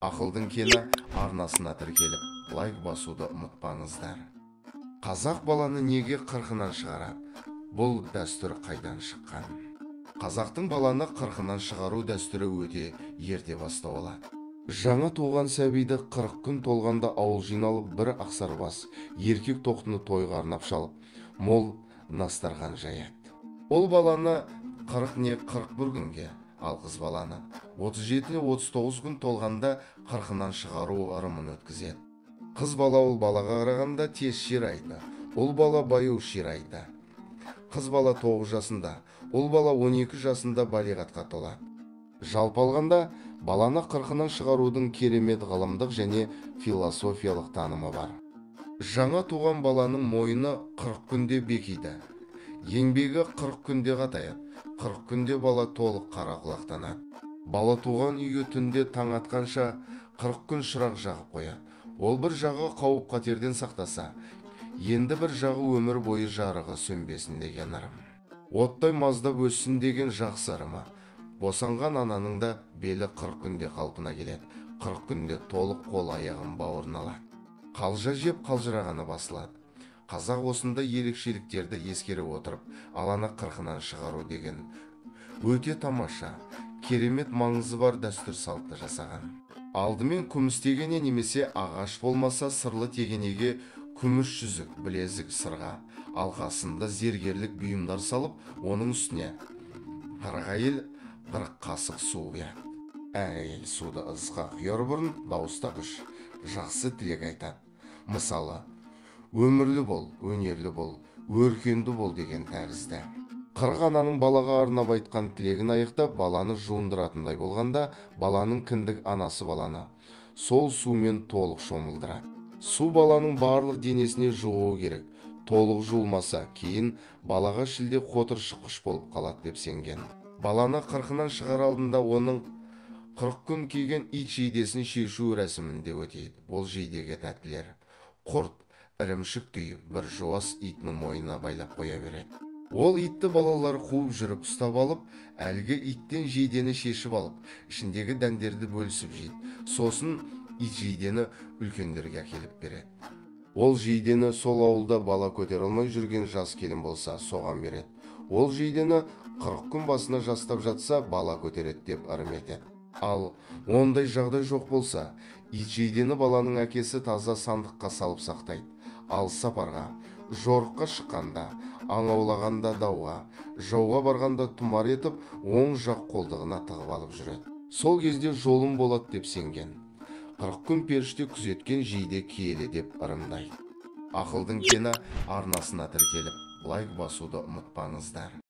Ақылдың кені арнасына тіркеліп, лайк басуды ұмытпаңыздар. Қазақ баланы неге қырқынан шығарады? Бұл дәстүр қайдан шыққан? Қазақтың баланы қырқынан шығару дәстүрі өте ерте бастау алады. Жаңа туған сәбиді 40 күн толғанда ауыл жиналып бір ақсарбас еркек тоқтыны тойға арнап шалып, мол настарған жаяды. Ол баланы 40 не 41 күнге, ал қыз баланы 37 не 39 күн толғанда қырқынан шығару ырымын өткізеді. Қыз бала ол балаға қарағанда тез ширайды, ұл бала баяу ширайды. Қыз бала 9 жасында, ұл бала 12 жасында балиғатқа толады. Жалпы алғанда, баланы қырқынан шығарудың керемет ғылымдық және философиялық танымы бар. Жаңа туған баланың мойны 40 күнде бекиді. Еңбегі 40 күнде қатаяды. 40 күнде бала толық қарақұлақтанады. Бала туған үйге түнде таң атқанша 40 күн шырақ жағып қояды. Ол бір жағы қауіп қатерден сақтаса, енді бір жағы өмір бойы жарығы сөнбесін деген ырым. Оттай маздап өссін деген жақсы ырымы. Босанған ананың да белі 40 күнде қалпына келеді. 40 күнде толық қол аяғын бауырына алады. Қалжа жеп қалжырағаны басылады. Қазақ осында ерекшеліктерді ескере отырып, аланы қырқынан шығару деген өте тамаша, керемет маңызы бар дәстүр салтты жасаған. Алдымен күміс тегене немесе ағаш болмаса сырлы тегенеге күміс жүзік, білезік, сырға, алқасында зергерлік бұйымдар салып, оның үстіне 40 әйел 40 қасық су құяды. Әйел суды ызға құяр бұрын дауыстағыш жақсы тілек айтады. Мысалы, өмірлі бол, өнерлі бол, өркенді бол деген тәрізді. 40 ананың балаға арнап айтқан тілегін аяқтап, баланы жуындыратындай болғанда, баланың кіндік анасы баланы сол сумен толық шомылдырады. Су баланың барлық денесіне жуғу керек. Толық жуылмаса, кейін балаға шілде қотыр шыққыш болып қалады деп сенген. Баланы қырқынан шығар алдында оның 40 күн киген ит жейдесін шешу рәсімінде өтейді. Бұл жейдеге тәттілер құрт, ірімшік түйіп, бір жуас итінің мойнына байлап қоя береді. Ол итті балалар қуып жүріп ұстап алып, әлгі иттен жейдені шешіп алып, ішіндегі дәндерді бөлісіп жейді. Сосын ит жейдені үлкендерге әкеліп береді. Ол жейдені сол ауылда бала көтер алмай жүрген жас келін болса, соған береді. Ол жейдені 40 күн басына жастап жатса, бала көтереді деп ырым етеді. Ал ондай жағдай жоқ болса, ит жейдені баланың әкесі таза сандыққа салып сақтайды. Ал сапарға, жорыққа шыққанда, аң аулағанда дауға, жауға барғанда тұмар етіп, оң жақ қолтығына тығып алып жүреді. Сол кезде жолым болады деп сенген. 40 күн періште күзеткен жейде киелі деп ырымдайды. Ақылдың кені арнасына тіркеліп, лайк басуды ұмытпаңыздар.